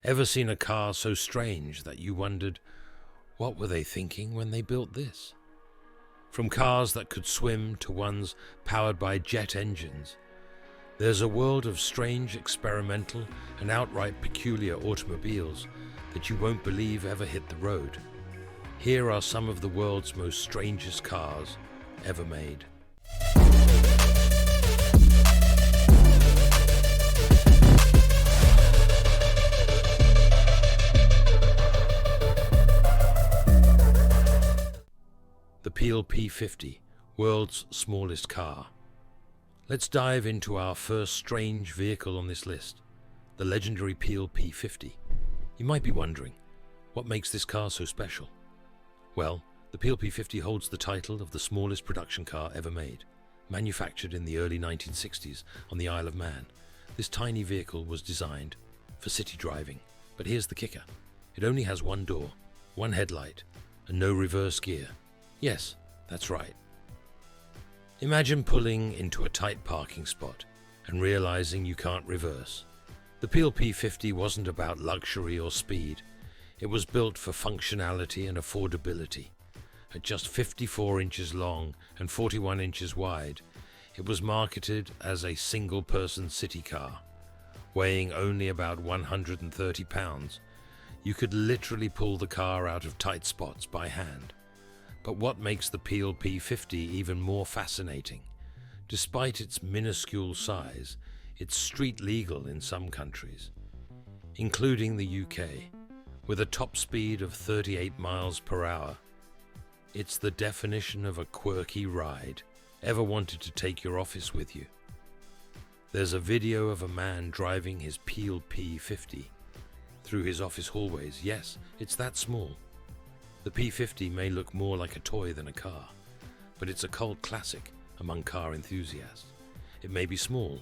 Ever seen a car so strange that you wondered, what were they thinking when they built this? From cars that could swim to ones powered by jet engines, there's a world of strange, experimental, and outright peculiar automobiles that you won't believe ever hit the road. Here are some of the world's most strangest cars ever made. The Peel P50, world's smallest car. Let's dive into our first strange vehicle on this list, the legendary Peel P50. You might be wondering, what makes this car so special? Well, the Peel P50 holds the title of the smallest production car ever made. Manufactured in the early 1960s on the Isle of Man, this tiny vehicle was designed for city driving. But here's the kicker. It only has one door, one headlight, and no reverse gear. Yes, that's right. Imagine pulling into a tight parking spot and realizing you can't reverse. The Peel P50 wasn't about luxury or speed. It was built for functionality and affordability. At just 54 inches long and 41 inches wide, it was marketed as a single-person city car. Weighing only about 130 pounds, you could literally pull the car out of tight spots by hand. But what makes the Peel P50 even more fascinating? Despite its minuscule size, it's street legal in some countries, including the UK, with a top speed of 38 miles per hour. It's the definition of a quirky ride. Ever wanted to take your office with you? There's a video of a man driving his Peel P50 through his office hallways. Yes, it's that small. The P50 may look more like a toy than a car, but it's a cult classic among car enthusiasts. It may be small,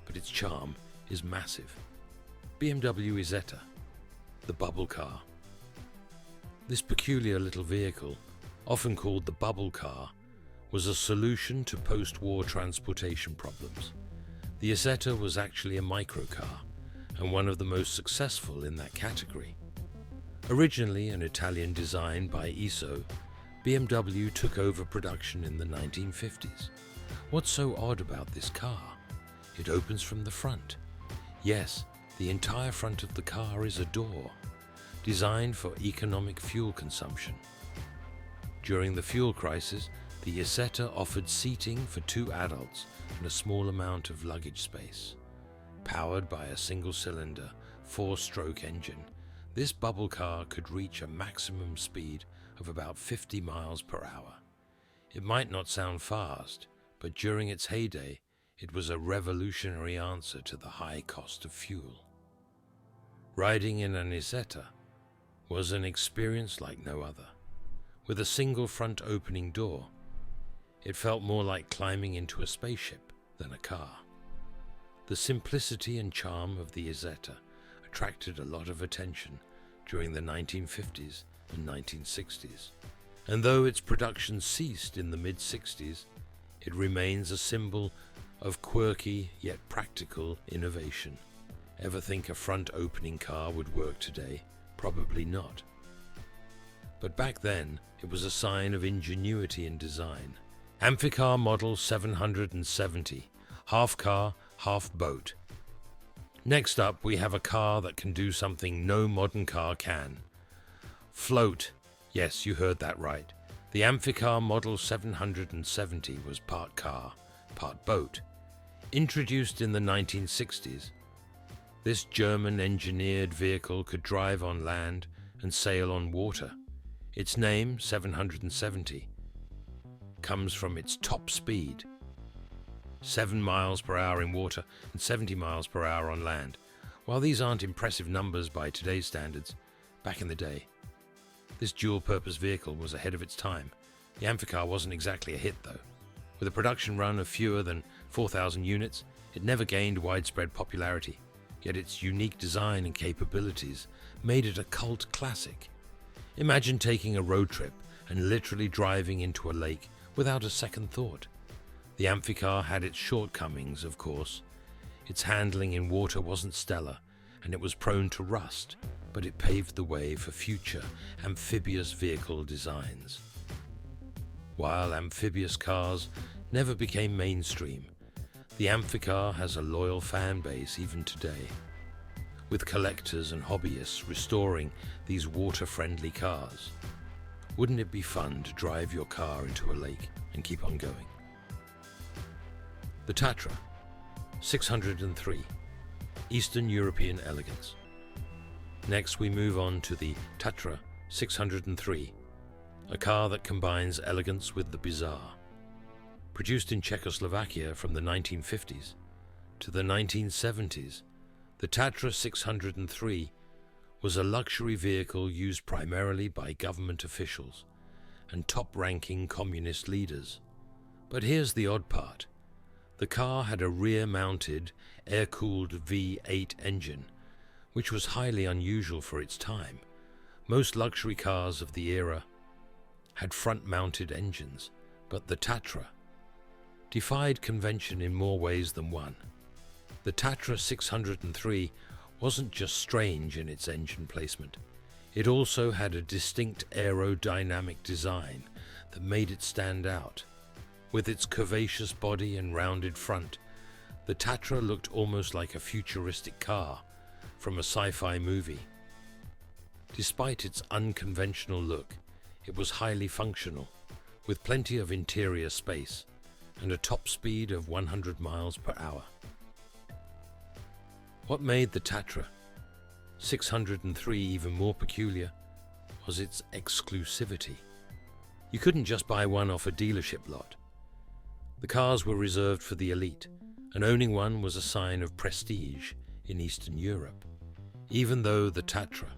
but its charm is massive. BMW Isetta, the bubble car. This peculiar little vehicle, often called the bubble car, was a solution to post-war transportation problems. The Isetta was actually a microcar, and one of the most successful in that category. Originally an Italian design by Iso, BMW took over production in the 1950s. What's so odd about this car? It opens from the front. Yes, the entire front of the car is a door, designed for economic fuel consumption. During the fuel crisis, the Isetta offered seating for 2 adults and a small amount of luggage space. Powered by a single-cylinder, 4-stroke engine, this bubble car could reach a maximum speed of about 50 miles per hour. It might not sound fast, but during its heyday, it was a revolutionary answer to the high cost of fuel. Riding in an Isetta was an experience like no other. With a single front opening door, it felt more like climbing into a spaceship than a car. The simplicity and charm of the Isetta attracted a lot of attention during the 1950s and 1960s. And though its production ceased in the mid-60s, it remains a symbol of quirky yet practical innovation. Ever think a front-opening car would work today? Probably not. But back then, it was a sign of ingenuity in design. Amphicar model 770, half car, half boat. Next up, we have a car that can do something no modern car can. Float. Yes, you heard that right. The Amphicar Model 770 was part car, part boat. Introduced in the 1960s, this German-engineered vehicle could drive on land and sail on water. Its name, 770, comes from its top speed, 7 miles per hour in water and 70 miles per hour on land. While these aren't impressive numbers by today's standards, back in the day, this dual-purpose vehicle was ahead of its time. The Amphicar wasn't exactly a hit, though. With a production run of fewer than 4,000 units, it never gained widespread popularity, yet its unique design and capabilities made it a cult classic. Imagine taking a road trip and literally driving into a lake without a second thought. The Amphicar had its shortcomings, of course. Its handling in water wasn't stellar, and it was prone to rust, but it paved the way for future amphibious vehicle designs. While amphibious cars never became mainstream, the Amphicar has a loyal fan base even today, with collectors and hobbyists restoring these water-friendly cars. Wouldn't it be fun to drive your car into a lake and keep on going? The Tatra 603, Eastern European elegance. Next we move on to the Tatra 603, a car that combines elegance with the bizarre. Produced in Czechoslovakia from the 1950s to the 1970s, the Tatra 603 was a luxury vehicle used primarily by government officials and top-ranking communist leaders. But here's the odd part. The car had a rear-mounted, air-cooled V8 engine, which was highly unusual for its time. Most luxury cars of the era had front-mounted engines, but the Tatra defied convention in more ways than one. The Tatra 603 wasn't just strange in its engine placement. It also had a distinct aerodynamic design that made it stand out. With its curvaceous body and rounded front, the Tatra looked almost like a futuristic car from a sci-fi movie. Despite its unconventional look, it was highly functional, with plenty of interior space and a top speed of 100 miles per hour. What made the Tatra 603 even more peculiar was its exclusivity. You couldn't just buy one off a dealership lot. The cars were reserved for the elite, and owning one was a sign of prestige in Eastern Europe. Even though the Tatra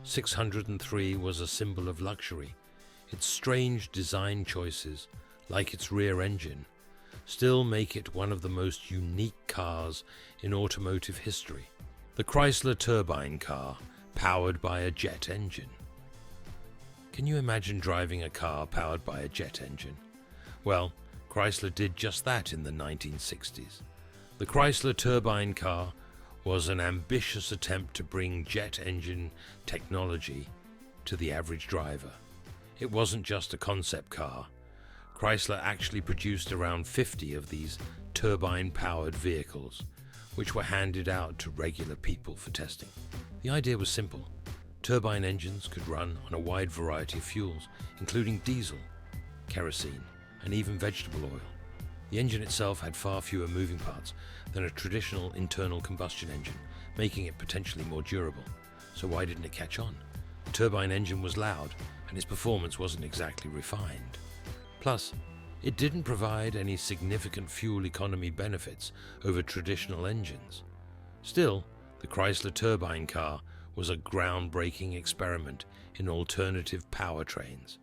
603 was a symbol of luxury, its strange design choices, like its rear engine, still make it one of the most unique cars in automotive history. The Chrysler Turbine car, powered by a jet engine. Can you imagine driving a car powered by a jet engine? Well, Chrysler did just that in the 1960s. The Chrysler Turbine car was an ambitious attempt to bring jet engine technology to the average driver. It wasn't just a concept car. Chrysler actually produced around 50 of these turbine-powered vehicles, which were handed out to regular people for testing. The idea was simple. Turbine engines could run on a wide variety of fuels, including diesel, kerosene, and even vegetable oil. The engine itself had far fewer moving parts than a traditional internal combustion engine, making it potentially more durable. So why didn't it catch on? The turbine engine was loud, and its performance wasn't exactly refined. Plus, it didn't provide any significant fuel economy benefits over traditional engines. Still, the Chrysler Turbine car was a groundbreaking experiment in alternative powertrains.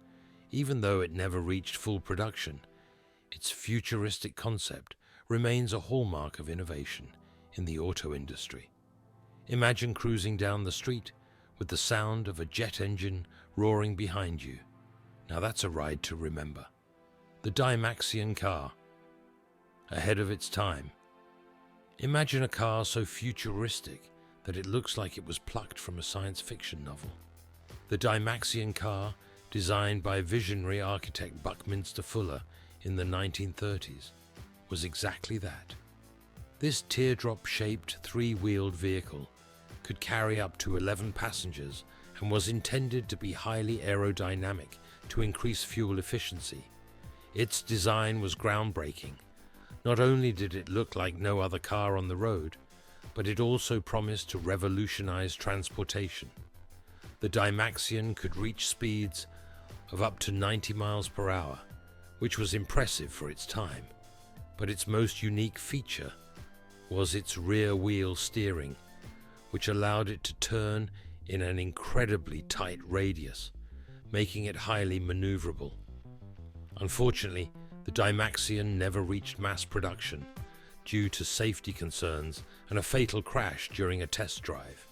Even though it never reached full production, its futuristic concept remains a hallmark of innovation in the auto industry. Imagine cruising down the street with the sound of a jet engine roaring behind you. Now that's a ride to remember. The Dymaxion car, ahead of its time. Imagine a car so futuristic that it looks like it was plucked from a science fiction novel. The Dymaxion car, designed by visionary architect Buckminster Fuller in the 1930s, was exactly that. This teardrop-shaped three-wheeled vehicle could carry up to 11 passengers and was intended to be highly aerodynamic to increase fuel efficiency. Its design was groundbreaking. Not only did it look like no other car on the road, but it also promised to revolutionize transportation. The Dymaxion could reach speeds of up to 90 miles per hour, which was impressive for its time. But its most unique feature was its rear wheel steering, which allowed it to turn in an incredibly tight radius, making it highly maneuverable. Unfortunately, the Dymaxion never reached mass production due to safety concerns and a fatal crash during a test drive.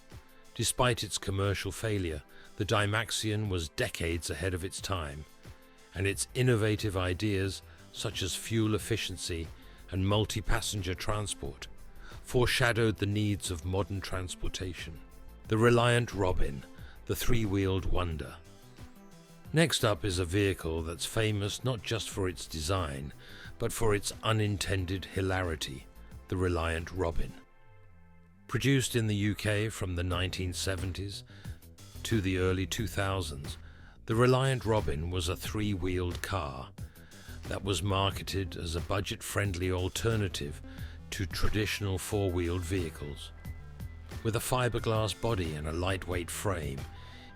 Despite its commercial failure, the Dymaxion was decades ahead of its time, and its innovative ideas such as fuel efficiency and multi-passenger transport foreshadowed the needs of modern transportation. The Reliant Robin, the three-wheeled wonder. Next up is a vehicle that's famous not just for its design, but for its unintended hilarity, the Reliant Robin. Produced in the UK from the 1970s to the early 2000s, the Reliant Robin was a three-wheeled car that was marketed as a budget-friendly alternative to traditional four-wheeled vehicles. With a fiberglass body and a lightweight frame,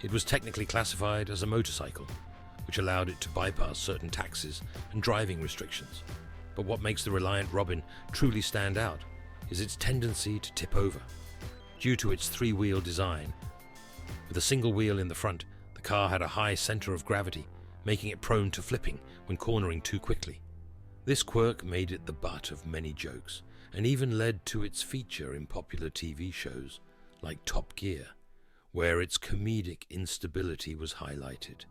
it was technically classified as a motorcycle, which allowed it to bypass certain taxes and driving restrictions. But what makes the Reliant Robin truly stand out is its tendency to tip over. Due to its three-wheel design, with a single wheel in the front, the car had a high center of gravity, making it prone to flipping when cornering too quickly. This quirk made it the butt of many jokes, and even led to its feature in popular TV shows like Top Gear, where its comedic instability was highlighted.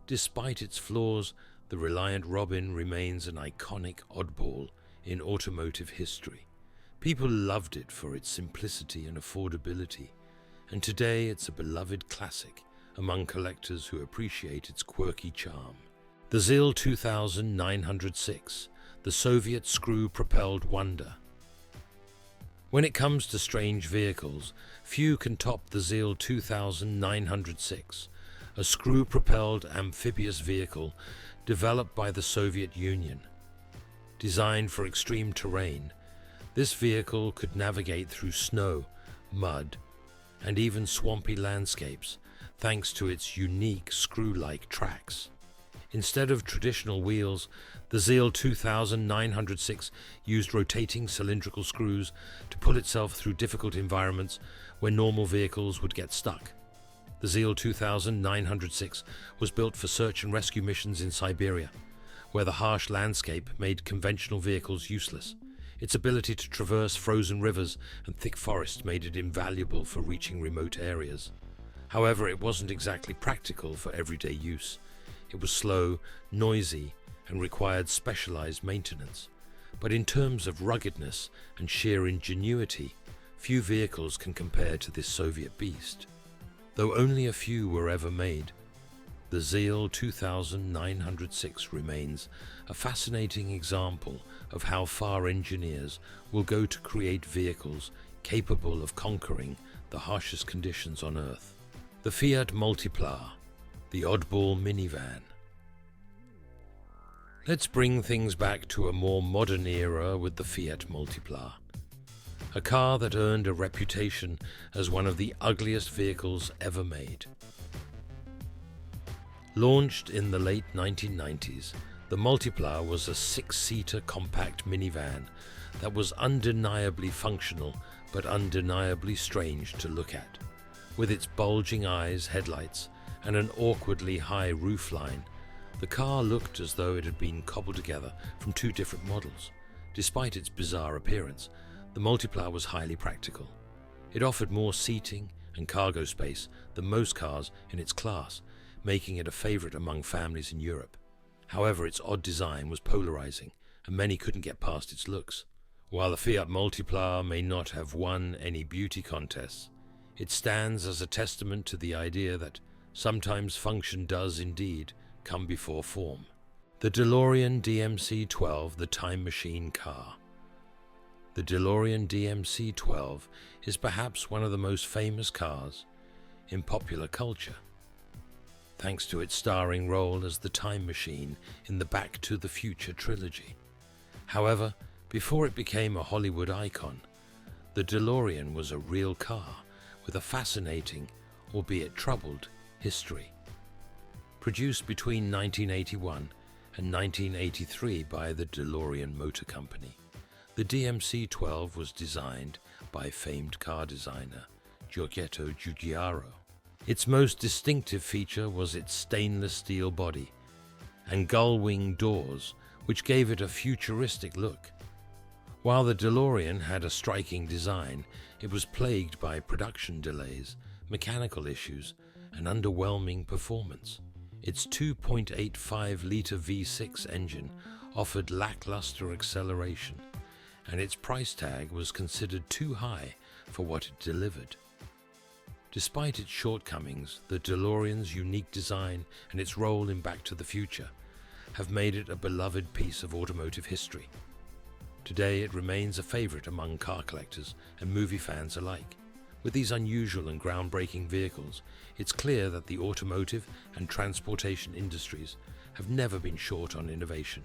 Despite its flaws, the Reliant Robin remains an iconic oddball in automotive history. People loved it for its simplicity and affordability, and today it's a beloved classic among collectors who appreciate its quirky charm. The ZIL 2906, the Soviet screw-propelled wonder. When it comes to strange vehicles, few can top the ZIL 2906, a screw-propelled amphibious vehicle developed by the Soviet Union. Designed for extreme terrain, this vehicle could navigate through snow, mud, and even swampy landscapes thanks to its unique screw-like tracks. Instead of traditional wheels, the ZIL 2906 used rotating cylindrical screws to pull itself through difficult environments where normal vehicles would get stuck. The ZIL 2906 was built for search and rescue missions in Siberia, where the harsh landscape made conventional vehicles useless. Its ability to traverse frozen rivers and thick forests made it invaluable for reaching remote areas. However, it wasn't exactly practical for everyday use. It was slow, noisy, and required specialized maintenance. But in terms of ruggedness and sheer ingenuity, few vehicles can compare to this Soviet beast. Though only a few were ever made, the ZIL 2906 remains a fascinating example of how far engineers will go to create vehicles capable of conquering the harshest conditions on Earth. The Fiat Multipla, the oddball minivan. Let's bring things back to a more modern era with the Fiat Multipla, a car that earned a reputation as one of the ugliest vehicles ever made. Launched in the late 1990s, the Multipla was a six-seater compact minivan that was undeniably functional but undeniably strange to look at. With its bulging eyes, headlights, and an awkwardly high roofline, the car looked as though it had been cobbled together from two different models. Despite its bizarre appearance, the Multipla was highly practical. It offered more seating and cargo space than most cars in its class, making it a favorite among families in Europe. However, its odd design was polarizing, and many couldn't get past its looks. While the Fiat Multipla may not have won any beauty contests, it stands as a testament to the idea that sometimes function does indeed come before form. The DeLorean DMC-12, the time machine car. The DeLorean DMC-12 is perhaps one of the most famous cars in popular culture, thanks to its starring role as the time machine in the Back to the Future trilogy. However, before it became a Hollywood icon, the DeLorean was a real car with a fascinating, albeit troubled, history. Produced between 1981 and 1983 by the DeLorean Motor Company, the DMC-12 was designed by famed car designer Giorgetto Giugiaro. Its most distinctive feature was its stainless steel body and gull-wing doors, which gave it a futuristic look. While the DeLorean had a striking design, it was plagued by production delays, mechanical issues, and underwhelming performance. Its 2.85-litre V6 engine offered lackluster acceleration, and its price tag was considered too high for what it delivered. Despite its shortcomings, the DeLorean's unique design and its role in Back to the Future have made it a beloved piece of automotive history. Today it remains a favorite among car collectors and movie fans alike. With these unusual and groundbreaking vehicles, it's clear that the automotive and transportation industries have never been short on innovation,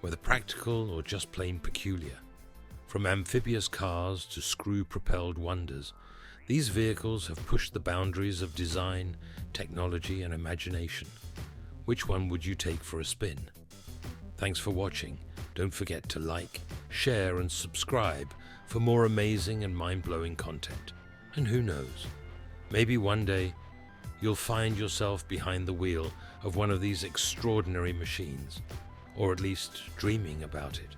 whether practical or just plain peculiar. From amphibious cars to screw-propelled wonders, these vehicles have pushed the boundaries of design, technology, and imagination. Which one would you take for a spin? Thanks for watching. Don't forget to like, share, and subscribe for more amazing and mind-blowing content. And who knows, maybe one day you'll find yourself behind the wheel of one of these extraordinary machines, or at least dreaming about it.